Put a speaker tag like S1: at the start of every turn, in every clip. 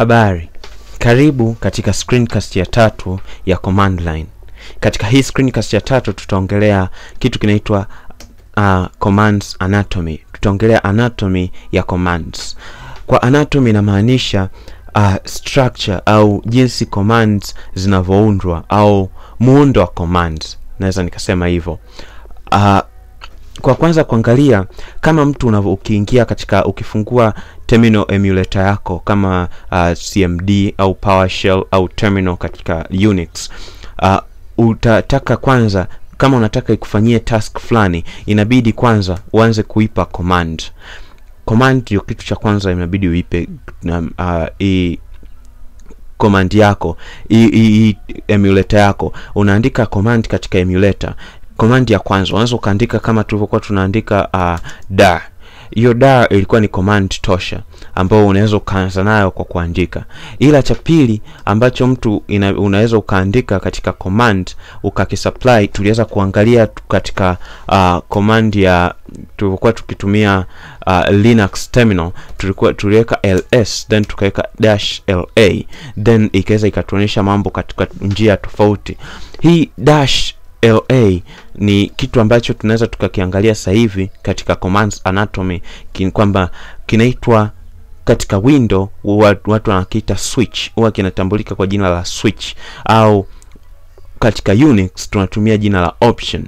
S1: Habari, karibu katika screencast ya 3 ya command line. Katika hii screencast ya 3 tutaongelea kitu kinaitwa commands anatomy. Tutaongelea anatomy ya commands. Kwa anatomy inamaanisha structure au jinsi commands zinavyoundwa au muundo wa commands. Naweza nikasema hivyo. Kwa kwanza kuangalia kama mtu ukiingia katika ukifungua terminal emulator yako kama CMD au PowerShell au terminal katika Unix, utataka kwanza kama unataka ikufanyie task fulani inabidi kwanza uanze kuipa command. Command ndio kitu cha kwanza inabidi uipe command yako, emulator yako. Unaandika command katika emulator. Command ya kwanza unaweza ukaandika kama tulivyokuwa tunaandika dar. Hiyo dar ilikuwa ni command tosha ambao unaweza ukaanza nayo kwa kuandika. Ila cha pili ambacho mtu unaweza ukaandika katika command ukakisupply, tuliweza kuangalia katika command ya tulivyokuwa tukitumia Linux terminal, tuliweka ls then tukaweka -la then ikaweza ikatuonyesha mambo katika njia tofauti. Hii -la ni kitu ambacho tunaweza tukakiangalia sasa hivi katika commands anatomy, kwamba kinaitwa katika window watu wanakiita switch, huwa kinatambulika kwa jina la switch, au katika Unix tunatumia jina la option.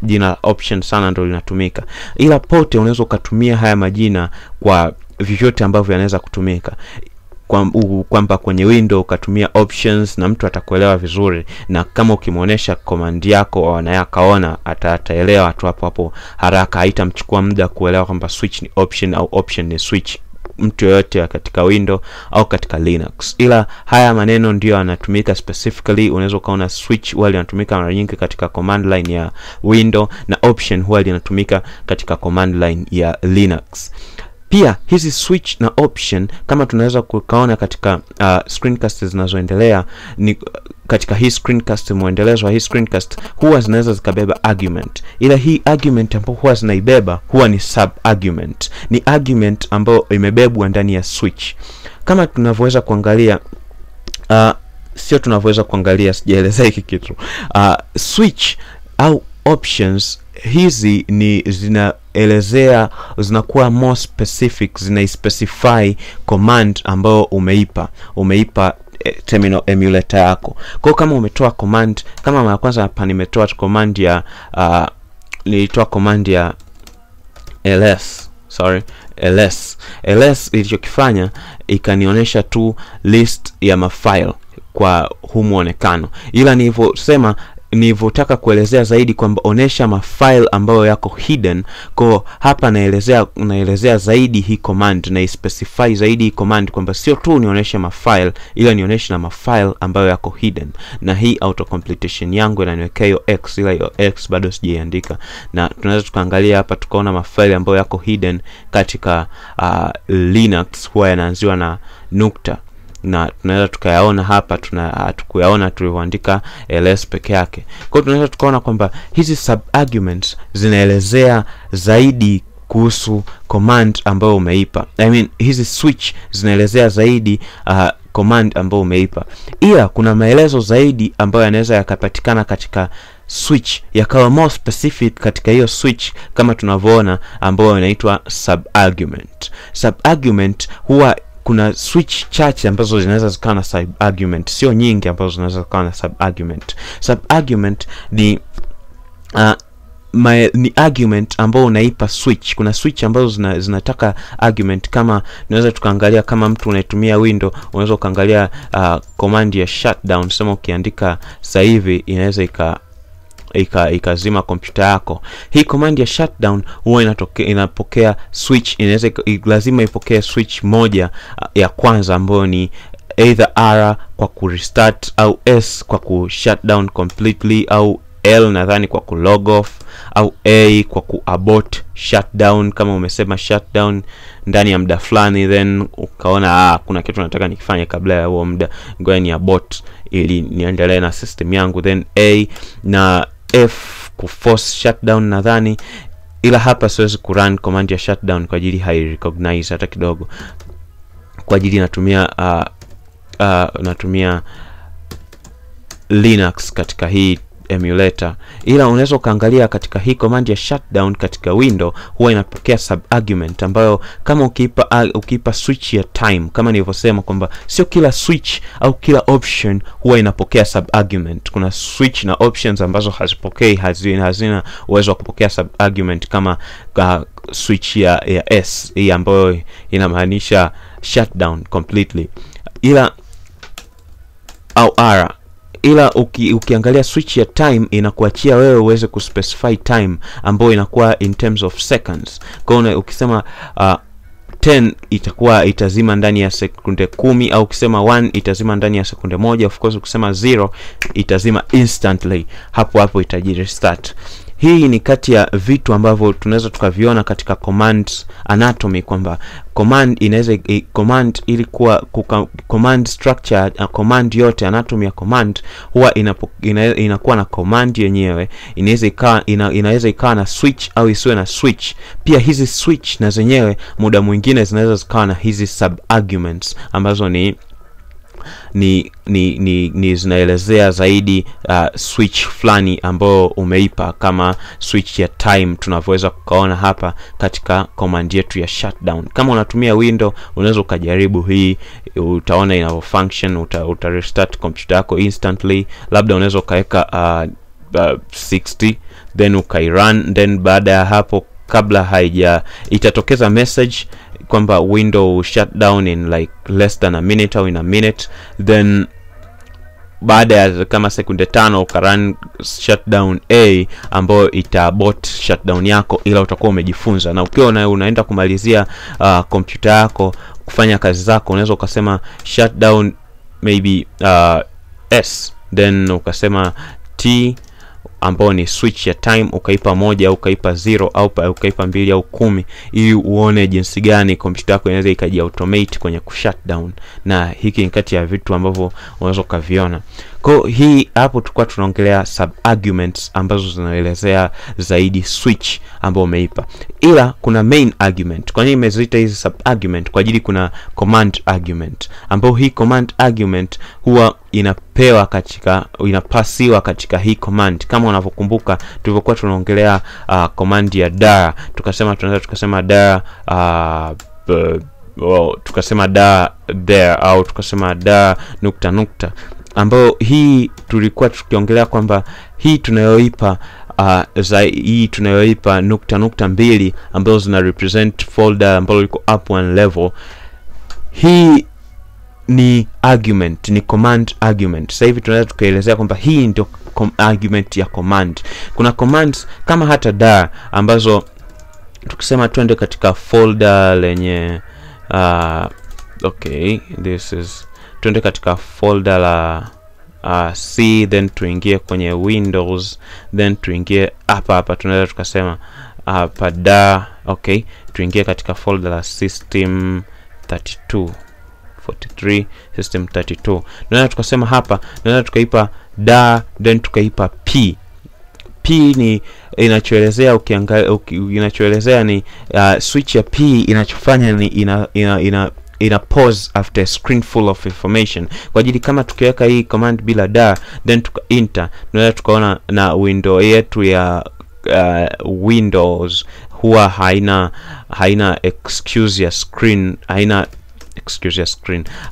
S1: Jina la option sana ndio linatumika, ila pote unaweza ukatumia haya majina kwa vyovyote ambavyo yanaweza kutumika. Kwamba kwenye window ukatumia options na mtu atakuelewa vizuri, na kama ukimuonesha command yako na yakaona ataelewa tu hapo haraka, haitamchukua muda kuelewa kwamba switch ni option au option ni switch, mtu yote katika window au katika Linux. Ila haya maneno ndio yanatumika specifically. Unaweza kaona switch huwa linatumika mara nyingi katika command line ya window na option huwa linatumika katika command line ya Linux. Pia hizi switch na option kama tunaweza kukaona katika screencast zinazoendelea, ni katika hii screencast muendelezo wa hii screencast huwa zinaweza zikabeba argument. Ila hii argument ambayo huwa zinaibeba huwa ni sub argument. Ni argument ambayo imebebwa ndani ya switch. Kama tunavyoweza kuangalia sio tunavyoweza kuangalia, sijaeleza hiki kitu. Switch au options hizi ni zinaelezea, zinakuwa more specific, zina-specify command ambayo umeipa terminal emulator yako. Kwa kama umetoa command, kama mara kwanza hapa nimetoa command ya nilitoa command ya ls ilichokifanya ikanionyesha tu list ya mafile kwa huu muonekano. Ila nilivyotaka kuelezea zaidi kwamba onesha mafile ambayo yako hidden, kwa hapa naelezea zaidi hii command na specify zaidi hii command kwamba sio tu nionyeshe mafile ila nionyeshe na mafile ambayo yako hidden. Na hii auto completion yangu inaniwekea hiyo x, ila hiyo x bado sijaiandika, na tunaweza tukaangalia hapa tukaona mafile ambayo yako hidden katika Linux huwa yanaanziwa na nukta, na tunaweza tukayaona hapa hatukuyaona tulivyoandika ls peke yake. Kwa hiyo tunaweza tukaona kwamba hizi sub arguments zinaelezea zaidi kuhusu command ambayo umeipa. Hizi switch zinaelezea zaidi command ambayo umeipa. Ila kuna maelezo zaidi ambayo yanaweza yakapatikana katika switch yakawa more specific katika hiyo switch, kama tunavyoona, ambayo inaitwa sub argument. Sub argument huwa kuna switch chache ambazo zinaweza zikawa na sub argument, sio nyingi ambazo zinaweza zikawa na sub argument. Sub argument ni ni argument ambao unaipa switch. Kuna switch ambazo zinataka argument, kama tunaweza tukaangalia kama mtu unatumia window, unaweza ukaangalia command ya shutdown. Sema ukiandika sasa hivi inaweza ikazima kompyuta yako. Hii command ya shutdown huwa inapokea switch, inaweza lazima ipokee switch moja ya kwanza ambayo ni either R kwa ku restart au S kwa ku shutdown completely, au L nadhani kwa ku log off, au A kwa ku abort shutdown. Kama umesema shutdown ndani ya muda fulani then ukaona kuna kitu nataka nikifanye kabla ya huo muda, ngoja ni abort ili niendelee na system yangu, then A na F ku force shutdown nadhani. Ila hapa siwezi ku run command ya shutdown kwa ajili hai recognize hata kidogo, kwa ajili natumia natumia Linux katika hii emulator, ila unaweza kaangalia katika hii command ya shutdown katika window huwa inapokea subargument ambayo kama ukiipa switch ya time, kama nilivyosema kwamba sio kila switch au kila option huwa inapokea subargument. Kuna switch na options ambazo hazipokei, hazina uwezo wa kupokea subargument kama switch ya S hii ambayo inamaanisha shutdown completely, ila au R. Ila ukiangalia switch ya time inakuachia wewe uweze kuspecify time ambayo inakuwa in terms of seconds. Kwa hiyo ukisema 10 itazima ndani ya sekunde 10, au ukisema 1 itazima ndani ya sekunde 1. Of course ukisema 0 itazima instantly, hapo itajirestart. Hii ni kati ya vitu ambavyo tunaweza tukaviona katika command anatomy, kwamba command ilikuwa command structure, command yote, anatomy ya command huwa inakuwa na command yenyewe. Inaweza ikawa na switch au isiwe na switch. Pia hizi switch na zenyewe muda mwingine zinaweza zikawa na hizi subarguments ambazo ni zinaelezea zaidi switch fulani ambayo umeipa, kama switch ya time tunavyoweza kukaona hapa katika command yetu ya shutdown. Kama unatumia window unaweza ukajaribu hii, utaona inavyo function. Uta restart computer yako instantly. Labda unaweza ukaweka 60 then ukairun, then baada ya hapo kabla itatokeza message kwamba window shut down in like less than a minute au in a minute. Then baada ya kama sekunde 5 ukarun shutdown A ambayo itabot shutdown yako, ila utakuwa umejifunza. Na ukiwa unaenda kumalizia computer yako kufanya kazi zako, unaweza ukasema shutdown maybe S, then ukasema T ambao ni switch ya time, ukaipa 1 au ukaipa 0 au ukaipa 2 au 10, ili uone jinsi gani computer yako inaweza ikaji automate kwenye kushutdown. Na hiki ni kati ya vitu ambavyo unaweza kuviona. Kwa hii hapo tulikuwa tunaongelea subarguments ambazo zinaelezea zaidi switch ambayo umeipa, ila kuna main argument. Kwa nini nimeziita hizi subargument? Kwa ajili kuna command argument, ambayo hii command argument huwa inapasiwa katika hii command. Kama unavyokumbuka tulivyokuwa tunaongelea command ya dar, tunaweza tukasema dar tukasema dar there, au tukasema dar ... ambayo hii tulikuwa tukiongelea kwamba hii tunayoipa .2 ambazo zina represent folder ambayo liko up one level. Hii ni argument, ni command argument. Sasa hivi tunaweza tukaelezea kwamba hii ndio argument ya command. Kuna commands kama hata dar ambazo tukisema twende katika folder lenye twende katika folder la C, then tuingie kwenye Windows, then tuingie hapa tunaweza tukasema hapa dar, tuingie katika folder la System 43 System 32. Tunaweza tukasema hapa, tunaweza tukaipa dar, then tukaipa P. Ni inachoelezea, inachoelezea ni switch ya P inachofanya ni ina pause after a screen full of information. Kwa ajili kama tukiweka hii command bila dar then tuka enter, tunaweza tukaona na window yetu ya Windows huwa haina excuse ya screen,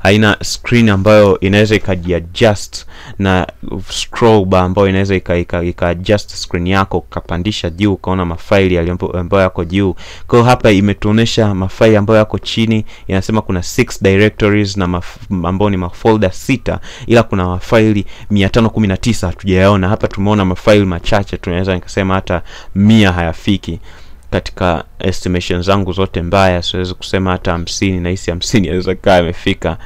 S1: haina screen ambayo inaweza ikajiadjust na scroll bar ambayo inaweza ika-adjust screen yako, kapandisha juu ukaona mafaili ambayo yako juu. Kwa hapa imetuonesha mafaili ambayo yako chini, inasema kuna 6 directories na ambao ni mafolder 6, ila kuna mafaili 519 hatujayaona. Hapa tumeona mafaili machache, tunaweza nikasema hata 100 hayafiki. Katika estimation zangu zote mbaya siwezi kusema hata 50, na hisi 50 inaweza kaa imefika.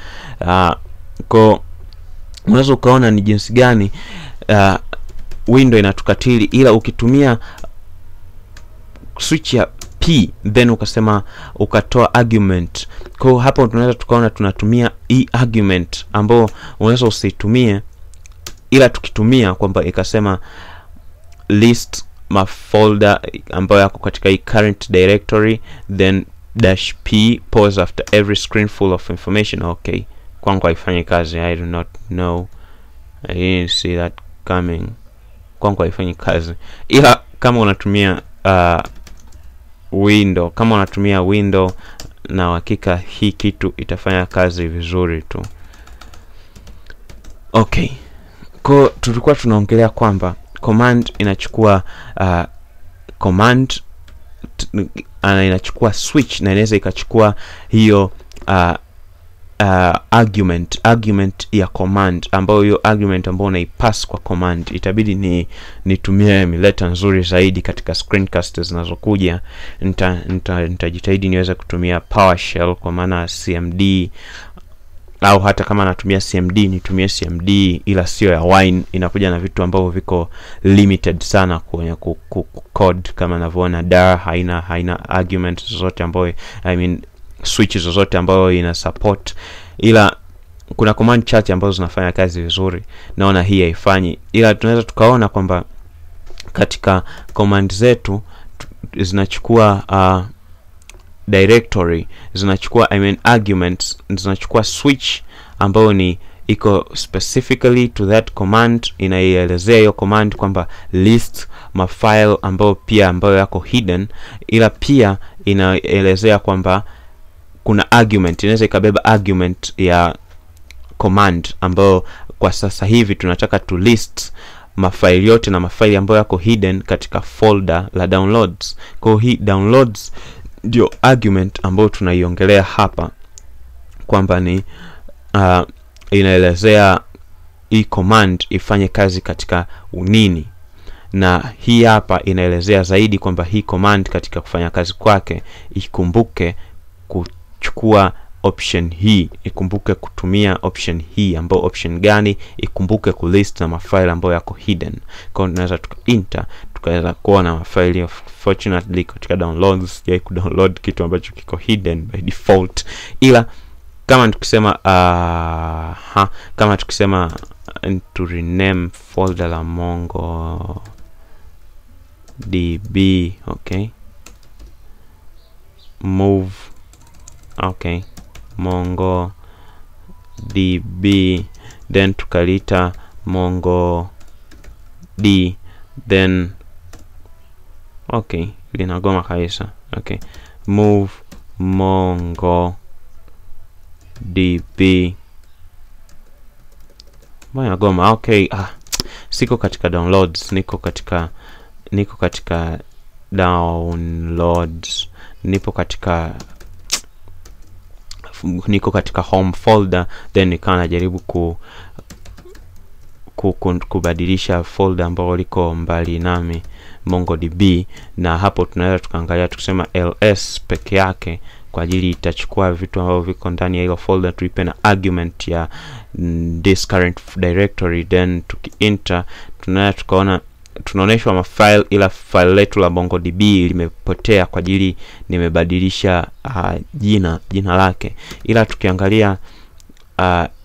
S1: Kwa unaweza ukaona ni jinsi gani window inatukatili, ila ukitumia switch ya P then ukasema ukatoa argument. Kwa hapo tunaweza tukaona tunatumia argument ambao unaweza usitumie, ila tukitumia kwamba ikasema list mafolder ambayo yako katika hii current directory, then -P pause after every screen full of information. kwangu haifanyi kazi. I do not know, I didn't see that coming. Kwangu haifanyi kazi. Ila kama unatumia window, kama unatumia window, na hakika hii kitu itafanya kazi vizuri tu. Okay, kwa tulikuwa tunaongelea kwamba command inachukua inachukua switch, na inaweza ikachukua hiyo argument ya command, ambayo hiyo argument ambayo unaipass kwa command. Itabidi nitumie emulator nzuri zaidi katika screencast zinazokuja. Nitajitahidi niweze kutumia PowerShell, kwa maana CMD, au hata kama natumia CMD nitumie CMD ila sio ya wine. Inakuja na vitu ambavyo viko limited sana kwenye code. Kama ninavyoona dar haina argument zozote ambayo, I mean switch zozote ambayo ina support, ila kuna command chache ambazo zinafanya kazi vizuri. Naona hii haifanyi, ila tunaweza tukaona kwamba katika command zetu zinachukua directory, zinachukua arguments, zinachukua switch ambayo ni iko specifically to that command. Inaielezea hiyo command kwamba list mafile ambayo yako hidden, ila pia inaelezea kwamba kuna argument, inaweza ikabeba argument ya command ambayo kwa sasa hivi tunataka to list mafaili yote na mafaili ambayo yako hidden katika folder la downloads. Kwa hii downloads ndio argument ambayo tunaiongelea hapa, kwamba ni inaelezea hii command ifanye kazi katika unini. Na hii hapa inaelezea zaidi kwamba hii command katika kufanya kazi kwake ikumbuke kuchukua option hii, ikumbuke kutumia option hii, ambayo option gani? Ikumbuke kulist na mafaili ambayo yako hidden. Kwa hiyo tunaweza enter tukaweza kuona mafaili. Fortunately katika downloads sijai kudownload kitu ambacho kiko hidden by default, ila kama tukisema to rename folder la MongoDB, okay, move, okay, MongoDB, then tukalita MongoD, then okay, linagoma kabisa. Okay, move MongoDB, mbona goma? Okay, siko katika downloads, niko katika downloads, niko katika home folder, then nikawa najaribu kubadilisha folder ambalo liko mbali nami, MongoDB. Na hapo tunaweza tukaangalia tukisema ls peke yake, kwa ajili itachukua vitu ambavyo viko ndani ya hilo folder, tuipe na argument ya this current directory, then tukienter tunaweza tukaona tunaoneshwa mafile, ila file letu la MongoDB limepotea kwa ajili nimebadilisha jina lake. Ila tukiangalia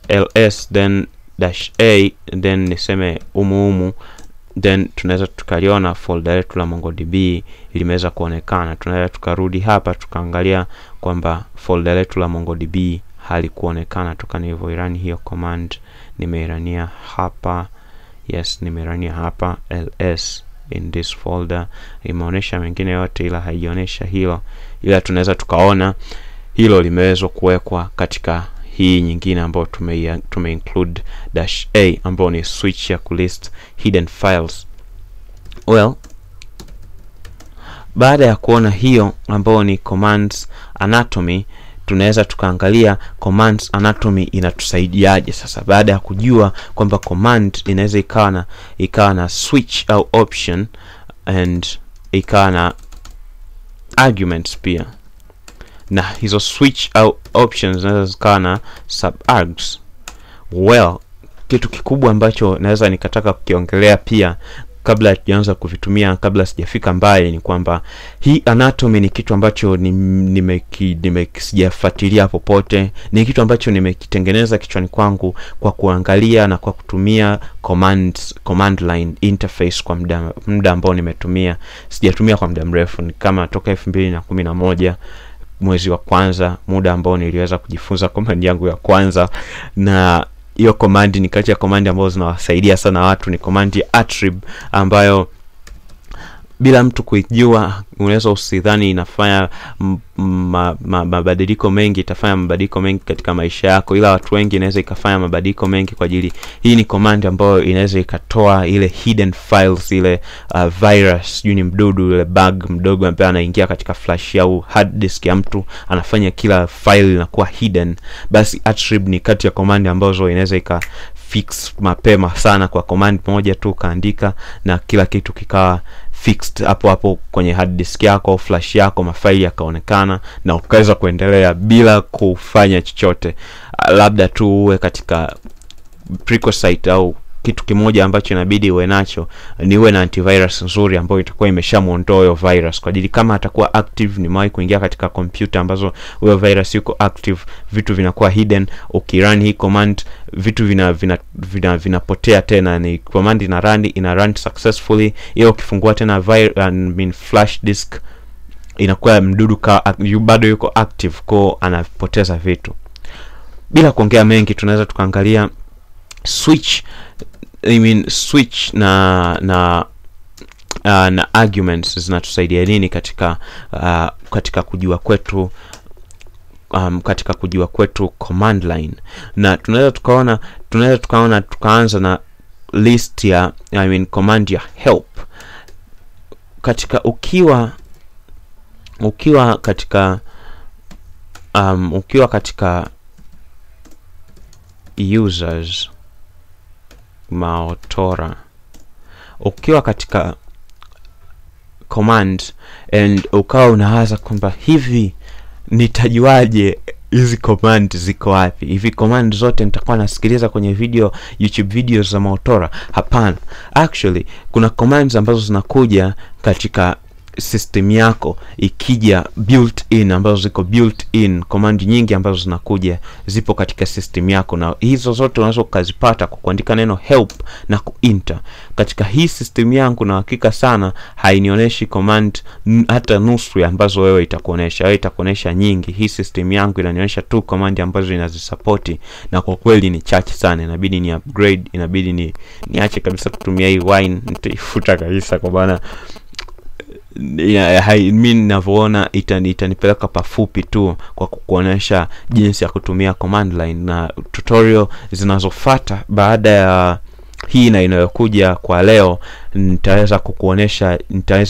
S1: ls then -a then niseme umu, then tunaweza tukaliona folder letu la MongoDB limeweza kuonekana. Tunaweza tukarudi hapa tukaangalia kwamba folder letu la MongoDB halikuonekana toka nilivyoirani hiyo command. Nimeirania hapa, yes, nimeirania hapa ls in this folder, imeonesha mengine yote ila haionesha hilo. Ila tunaweza tukaona hilo limeweza kuwekwa katika hii nyingine ambayo include -a ambayo ni switch ya kulist hidden files. Well, baada ya kuona hiyo ambayo ni commands anatomy, tunaweza tukaangalia commands anatomy inatusaidiaje sasa. Baada ya kujua kwamba command inaweza ikawa na switch au option and ikawa na arguments pia, na hizo switch au options zinaweza zikawa na subargs. Well, kitu kikubwa ambacho naweza nikataka kukiongelea pia kabla hatujaanza kuvitumia, kabla sijafika mbali, ni kwamba hii anatomy ni kitu ambacho sijafuatilia popote. Ni kitu ambacho nimekitengeneza kichwani kwangu kwa kuangalia na kwa kutumia command line interface kwa muda ambao nimetumia. Sijatumia kwa muda mrefu, ni kama toka 2011 mwezi wa kwanza, muda ambao niliweza kujifunza command yangu ya kwanza. Na hiyo command ni kati ya command ambazo zinawasaidia sana watu. Ni command ya attrib ambayo bila mtu kuijua unaweza usidhani inafanya mabadiliko mengi. Itafanya mabadiliko mengi katika maisha yako, ila watu wengi inaweza ikafanya mabadiliko mengi kwa ajili hii ni command ambayo inaweza ikatoa ile hidden files, ile virus, ni mdudu, ile bug mdogo ambaye anaingia katika flash au hard disk ya mtu, anafanya kila file inakuwa hidden. Basi attrib ni kati ya command ambazo inaweza fix mapema sana. Kwa command moja tu kaandika na kila kitu kikawa fixed hapo hapo kwenye hard disk yako, flash yako, mafaili yakaonekana na ukaweza kuendelea bila kufanya chochote. Labda tu uwe katika prerequisite au kitu kimoja ambacho inabidi uwe nacho ni uwe na antivirus nzuri ambayo itakuwa imeshamuondoa hiyo virus, kwa ajili kama atakuwa active. Nimewahi kuingia katika computer ambazo hiyo virus yuko active, vitu vinakuwa hidden. Ukirun hii command vitu vinapotea tena. Ni command ina run successfully. Hiyo ukifungua tena flash disk inakuwa mdudu bado yuko active, kwa anapoteza vitu. Bila kuongea mengi, tunaweza tukaangalia switch na arguments zinatusaidia nini katika kujua kwetu command line. Na tunaweza tukaanza na list ya command ya help. Ukiwa katika users Maotora, ukiwa katika command and ukawa unawaza kwamba hivi nitajuaje hizi command ziko wapi? Hivi command zote nitakuwa nasikiliza kwenye YouTube videos za Maotora? Hapana. Actually kuna commands ambazo zinakuja katika system yako ikija built in, ambazo ziko built in. Command nyingi ambazo zinakuja zipo katika system yako, na hizo zote unaweza ukazipata kwa kuandika neno help na kuenter. Katika hii system yangu na hakika sana hainionyeshi command hata nusu ambazo wewe itakuonesha. Wewe itakuonesha nyingi. Hii system yangu inanionyesha tu command ambazo inazisupport, na kwa kweli ni chache sana. Inabidi ni upgrade, inabidi niache kabisa kutumia hii wine, nitaifuta kabisa kwa bana. Mimi ninavyoona itanipeleka pafupi tu kwa kukuonesha jinsi ya kutumia command line, na tutorial zinazofuata baada ya hii na inayokuja kwa leo nitaweza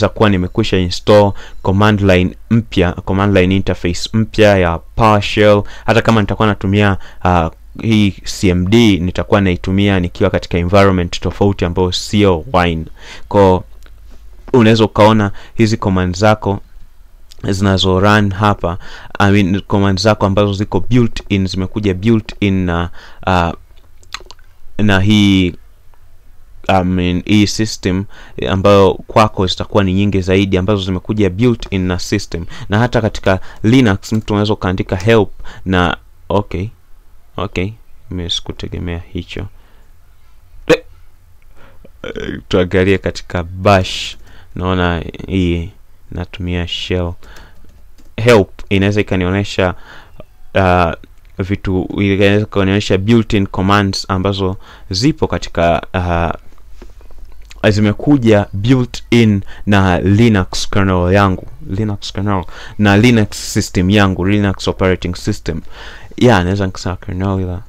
S1: kuwa nimekwisha install command line mpya, command line interface mpya ya PowerShell. Hata kama nitakuwa natumia hii CMD, nitakuwa naitumia nikiwa katika environment tofauti ambayo sio wine. Kwa unaweza ukaona hizi command zako zinazo run hapa, command zako ambazo ziko built in, zimekuja built in na hii hii system ambayo kwako zitakuwa ni nyingi zaidi, ambazo zimekuja built in na system. Na hata katika Linux mtu unaweza kaandika help na okay mimi sikutegemea hicho. Tuangalie katika bash, naona hii natumia shell. Help inaweza ikanionyesha vitu, inaweza kunionyesha built-in commands ambazo zipo katika zimekuja built-in na Linux kernel yangu, Linux kernel na Linux system yangu, Linux operating system. Naweza nikasema kernel ila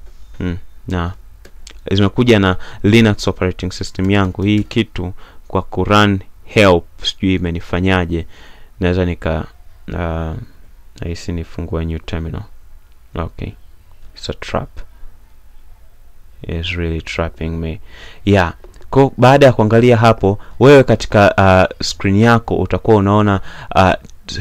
S1: na zimekuja na Linux operating system yangu. Hii kitu kwa kurun help sijui imenifanyaje. Naweza hisi nifungua new terminal. Okay, it's a trap, it's really trapping me. Kwa baada ya kuangalia hapo, wewe katika screen yako utakuwa unaona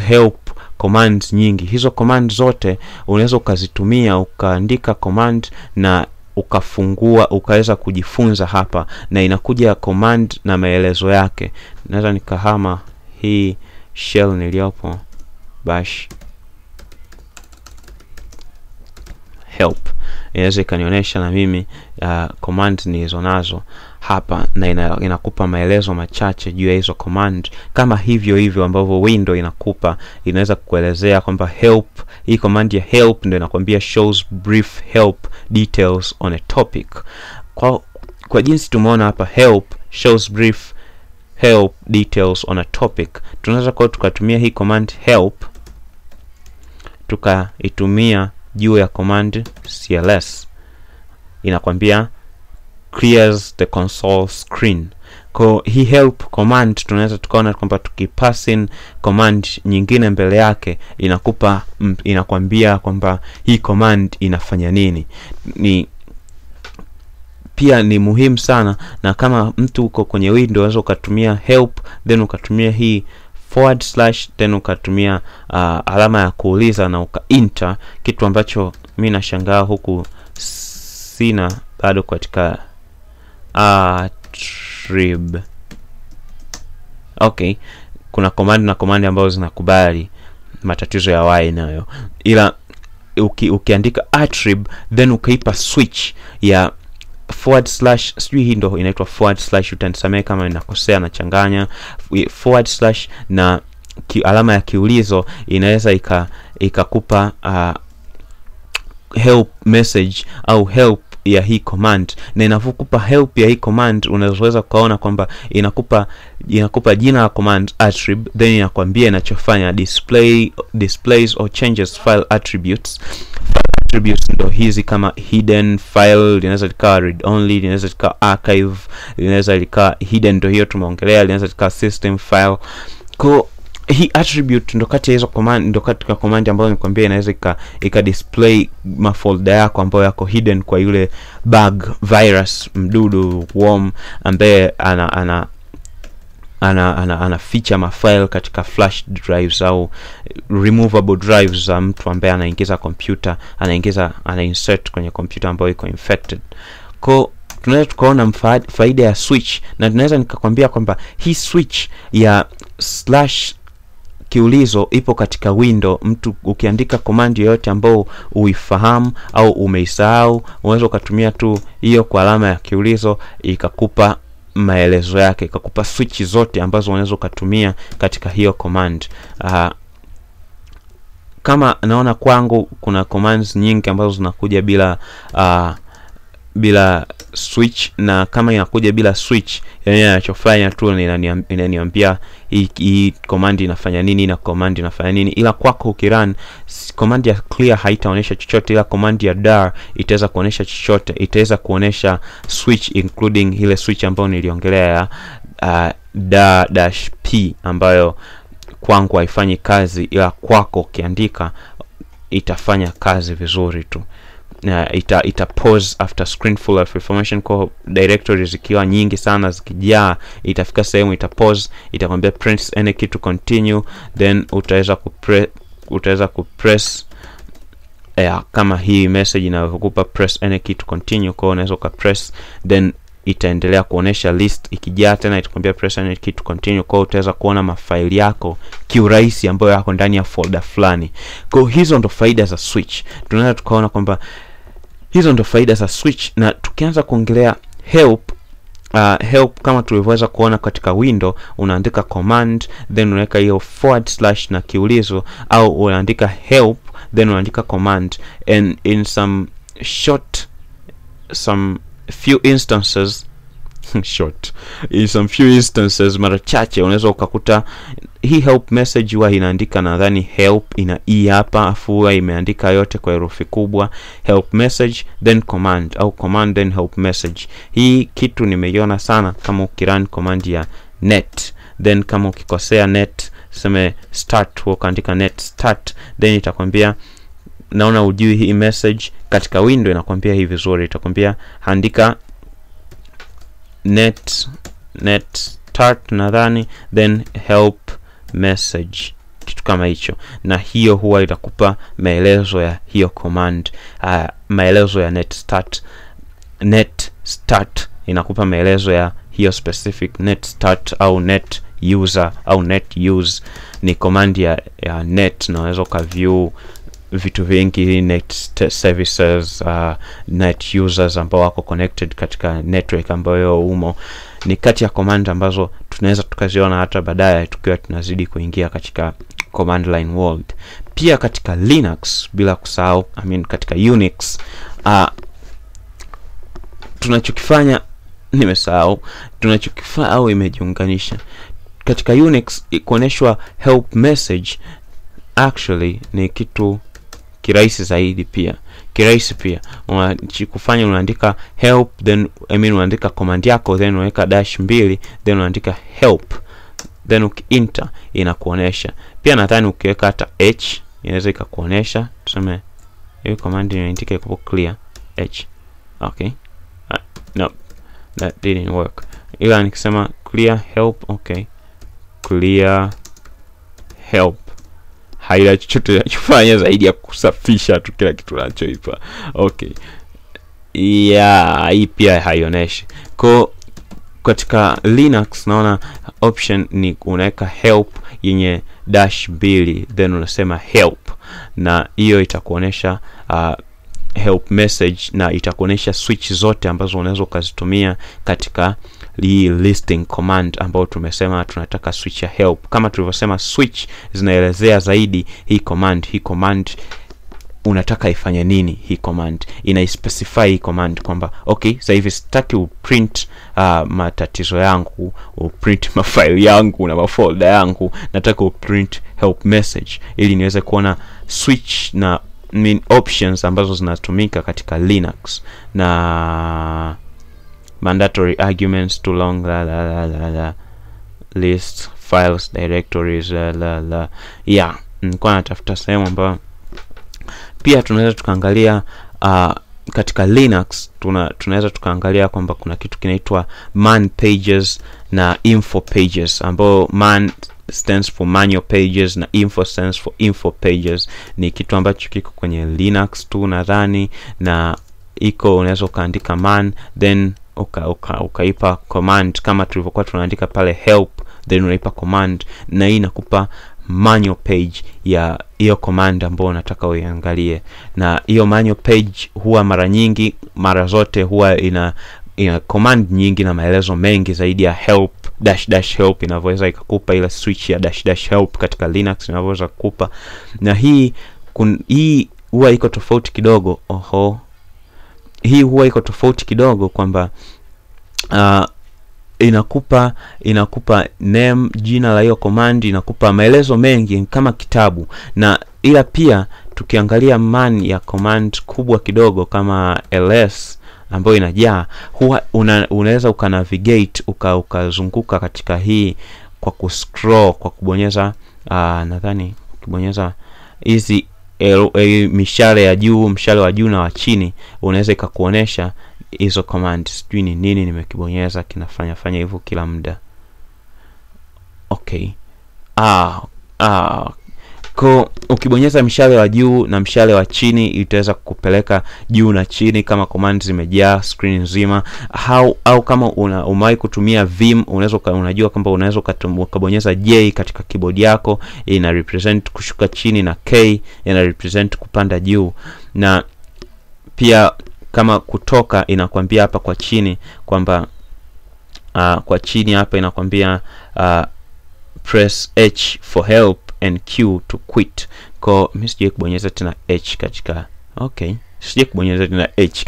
S1: help commands nyingi. Hizo command zote unaweza ukazitumia, ukaandika command na ukafungua, ukaweza kujifunza hapa, na inakuja command na maelezo yake. Naweza nikahama hii shell niliyopo, bash help. Inaweza ikanionyesha na mimi command nilizo nazo hapa, na inakupa maelezo machache juu ya hizo command, kama hivyo ambavyo window inakupa. Inaweza kuelezea kwamba help, hii command ya help ndio inakwambia shows brief help details on a topic. Kwa jinsi tumeona hapa, help shows brief help details on a topic, tunaweza tukatumia hii command help tukaitumia juu ya command cls. Inakwambia clears the console screen. Kwa hii help command tunaweza tukaona kwamba tukipass in command nyingine mbele yake inakwambia kwamba hii command inafanya nini. Pia ni muhimu sana, na kama mtu uko kwenye window unaweza ukatumia help then ukatumia hii / then ukatumia alama ya kuuliza na enter, kitu ambacho mimi nashangaa huku sina bado katika attrib. Okay, kuna command ambazo zinakubali matatizo ya y nayo, ila ukiandika attrib then ukaipa switch ya / sijui hii ndo inaitwa / utanisamehe kama ninakosea na changanya / na alama ya kiulizo, inaweza ikakupa help message au help ya hii command. Na inapokupa help ya hii command unaweza kuona kwamba inakupa jina la command attrib, then inakwambia inachofanya displays or changes file attributes. Attributes ndo hizi kama hidden file, linaweza likawa read only, linaweza likawa archive, linaweza likawa hidden, ndo hiyo tumeongelea, linaweza likawa system file. Kwa hii attribute ndo kati ya hizo command, ndo katika command ambayo nikwambia inaweza display mafolder yako ambayo yako hidden kwa yule bug, virus, mdudu, worm ambaye ana feature mafile katika flash drives au removable drives za mtu ambaye anaingiza computer, ana insert kwenye computer ambayo iko infected. Kwa tunaweza tukaona faida ya switch, na tunaweza nikakwambia kwamba hii switch ya /kiulizo ipo katika window. Mtu ukiandika command yoyote ambao uifahamu au umeisahau, unaweza ukatumia tu hiyo kwa alama ya kiulizo ikakupa maelezo yake, ikakupa switch zote ambazo unaweza kutumia katika hiyo command. Kama naona kwangu kuna commands nyingi ambazo zinakuja bila switch, na kama inakuja bila switch, yenyewe inachofanya tu inaniambia hii command inafanya nini na command inafanya nini. Ila kwako ukirun command ya clear haitaonyesha chochote, ila command ya dar itaweza kuonyesha chochote. Itaweza kuonyesha switch including ile switch ambayo niliongelea ya -p ambayo kwangu haifanyi kazi, ila kwako ukiandika itafanya kazi vizuri tu. Ita pause after screen full of information. Kwa directories zikiwa nyingi sana zikijaa, itafika sehemu ita pause, itakwambia press any key to continue, then utaweza kupress kama hii message inayokupa press any key to continue. Kwa unaweza ukapress, then itaendelea kuonesha list, ikijaa tena itakwambia press any key to continue. Kwa utaweza kuona mafaili yako kiurahisi ambayo yako ndani ya folder fulani. Kwa hizo ndo faida za switch. Tunaweza tukaona kwamba hizo ndo faida za switch. Na tukianza kuongelea help, help kama tulivyoweza kuona katika window, unaandika command then unaweka hiyo / na kiulizo, au unaandika help then unaandika command, and in some few instances mara chache unaweza ukakuta hii help message huwa inaandika nadhani help ina hapa, afu imeandika yote kwa herufi kubwa, help message then command, au command then help message. Hii kitu nimeiona sana kama ukirun command ya net, then kama ukikosea net sema start, ukaandika net start, then itakwambia naona ujui hii message. Katika window inakwambia hii vizuri, itakwambia andika net start nadhani, then help message, kitu kama hicho. Na hiyo huwa itakupa maelezo ya hiyo command, maelezo ya net start inakupa maelezo ya hiyo specific net start au net user au net use. Ni command ya net, na unaweza ukaview vitu vingi, net services, net users ambao wako connected katika network ambayo umo. Ni kati ya command ambazo tunaweza tukaziona hata baadaye tukiwa tunazidi kuingia katika command line world. Pia katika Linux, bila kusahau katika Unix, tunachokifanya nimesahau, tunachokifanya au imejiunganisha katika Unix. Kuoneshwa help message actually ni kitu kirahisi zaidi. Pia kufanya, unaandika help, then unaandika command yako, then unaweka -2, then unaandika help, then ukienter inakuonesha. Pia nadhani ukiweka hata h inaweza ikakuonesha. Tuseme hiyo command inaandika iko clear h. Okay, no, that didn't work. Ila nikisema clear help, okay, clear help, haina chochote kinachofanya zaidi ya kusafisha tu kila kitu unachoipa. Okay, hii pia haionyeshi. Kwa katika Linux naona option ni unaweka help yenye -2, then unasema help, na hiyo itakuonesha help message, na itakuonesha switch zote ambazo unaweza ukazitumia katika hii listing command ambayo tumesema tunataka switch ya help. Kama tulivyosema, switch zinaelezea zaidi hii command unataka ifanye nini. Hii command ina specify hii command kwamba okay, sasa hivi sitaki uprint matatizo yangu, uprint mafile yangu na mafolder yangu, nataka uprint help message ili niweze kuona switch na options ambazo zinatumika katika Linux. Na mandatory arguments, too long, list files, directories, yeah. Nilikuwa natafuta sehemu ambayo pia tunaweza tukaangalia katika Linux. Tunaweza tukaangalia kwamba kuna kitu kinaitwa man pages na info pages, ambao man stands for manual pages na info stands for info pages. Ni kitu ambacho kiko kwenye Linux tu nadhani, na unaweza ukaandika man, then ukaipa command kama tulivyokuwa tunaandika pale help, then unaipa command, na hii inakupa manual page ya hiyo command ambayo unataka uiangalie. Na hiyo manual page huwa mara zote huwa ina command nyingi na maelezo mengi zaidi ya help -help inavyoweza ikakupa, ile switch ya -help katika Linux inavyoweza kukupa. Na hii huwa iko tofauti kidogo. Hii huwa iko tofauti kidogo kwamba inakupa name, jina la hiyo command, inakupa maelezo mengi kama kitabu. Na ila pia tukiangalia man ya command kubwa kidogo kama ls ambayo inajaa, huwa unaweza ukanavigate ukazunguka katika hii kwa kuscroll, kwa kubonyeza nadhani ukibonyeza hizi mishale ya juu, mshale wa juu na wa chini, unaweza ikakuonesha hizo commands. Sijui ni nini nimekibonyeza kinafanya hivyo kila muda. Okay, kwa ukibonyeza mshale wa juu na mshale wa chini itaweza kukupeleka juu na chini kama commands zimejaa screen nzima. Au kama umewahi kutumia Vim, unajua kwamba unaweza ukabonyeza J katika keyboard yako, ina represent kushuka chini, na K ina represent kupanda juu. Na pia kama kutoka, inakwambia hapa kwa chini kwamba kwa chini hapa inakwambia press H for help and Q to quit. Kwa mimi sije kubonyeza tena H katika sije kubonyeza tena H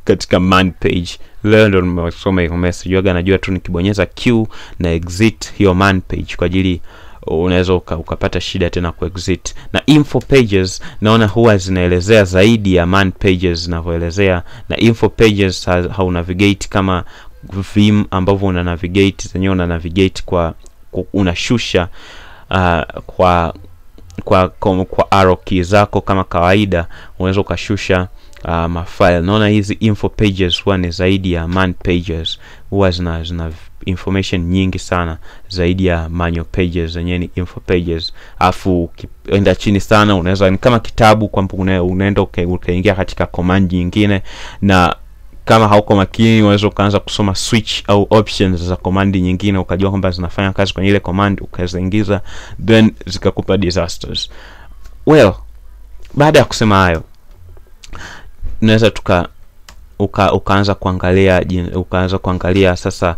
S1: katika man page. Leo ndo nimesoma hiyo message. Najua tu nikibonyeza Q na exit hiyo man page, kwa ajili unaweza ukapata shida tena ku exit. Na info pages naona huwa zinaelezea zaidi ya man pages zinavyoelezea. Na info pages how navigate kama Vim ambavyo una navigate zenyewe, una navigate kwa unashusha kwa arrow key zako kama kawaida, unaweza ukashusha mafile. Naona hizi info pages huwa ni zaidi ya man pages, huwa zina information nyingi sana zaidi ya manual pages zenyewe ni info pages. Afu ukienda chini sana unaweza ni kama kitabu kwamba unaenda ukaingia katika command nyingine, na kama hauko makini unaweza kuanza kusoma switch au options za command nyingine ukajua kwamba zinafanya kazi kwenye ile command, ukaziingiza then zikakupa disasters. Well, Baada ya kusema hayo, tunaweza ukaanza kuangalia sasa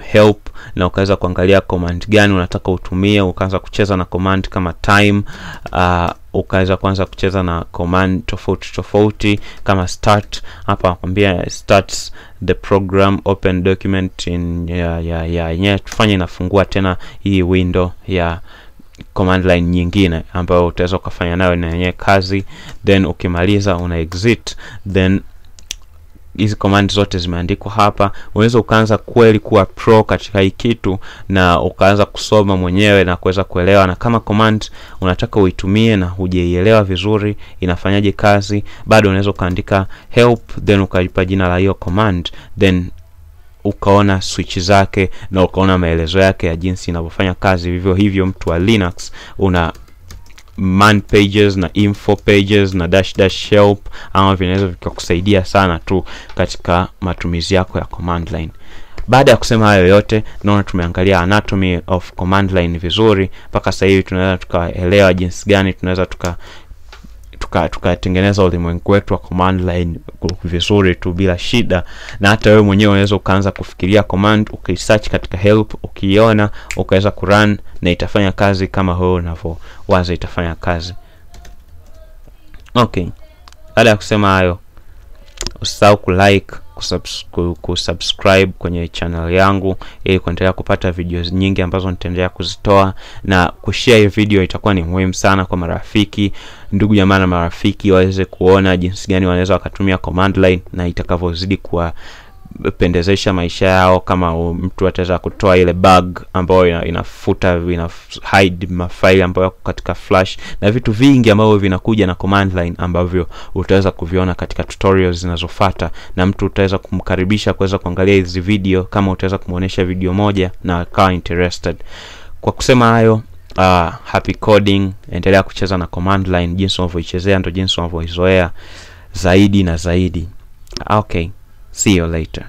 S1: help, na ukaanza kuangalia command gani unataka utumie. Ukaanza kucheza na command kama time, ukaanza kucheza na command tofauti kama start. Hapa nakwambia starts the program, open document in yenyewe tufanye inafungua tena hii window ya command line nyingine ambayo utaweza kufanya nayo na yenyewe kazi. Then ukimaliza una exit, then hizi command zote zimeandikwa hapa. Unaweza ukaanza kweli kuwa pro katika hii kitu na ukaanza kusoma mwenyewe na kuweza kuelewa, na kama command unataka uitumie na hujaielewa vizuri inafanyaje kazi, bado unaweza ukaandika help, then ukaipa jina la hiyo command, then ukaona switch zake na ukaona maelezo yake ya jinsi inavyofanya kazi. Vivyo hivyo mtu wa Linux una man pages na info pages na dash help, ama vinaweza vikakusaidia sana tu katika matumizi yako ya command line. Baada ya kusema hayo yote, naona tumeangalia anatomy of command line vizuri. Mpaka sasa hivi tunaweza tukaelewa jinsi gani tunaweza tukatengeneza ulimwengu wetu wa command line vizuri tu bila shida. Na hata wewe mwenyewe unaweza ukaanza kufikiria command, ukisearch katika help, ukiona ukaweza kurun na itafanya kazi kama wewe unavyowaza itafanya kazi. Okay, baada ya kusema hayo, usisahau kulike, kusubscribe kwenye channel yangu ili kuendelea kupata videos nyingi ambazo nitaendelea kuzitoa, na kushare hii video itakuwa ni muhimu sana kwa marafiki, ndugu jamaa na marafiki waweze kuona jinsi gani wanaweza wakatumia command line na itakavyozidi kuwapendezesha maisha yao. Kama mtu ataweza kutoa ile bug ambayo inafuta hide mafaili ambayo yako katika flash, na vitu vingi ambavyo vinakuja na command line ambavyo utaweza kuviona katika tutorials zinazofuata, na mtu utaweza kumkaribisha kuweza kuangalia hizi video kama utaweza kumuonesha video moja na akawa interested. Kwa kusema hayo, happy coding. Endelea kucheza na command line, jinsi unavyoichezea ndio jinsi unavyoizoea zaidi na zaidi. Okay, see you later.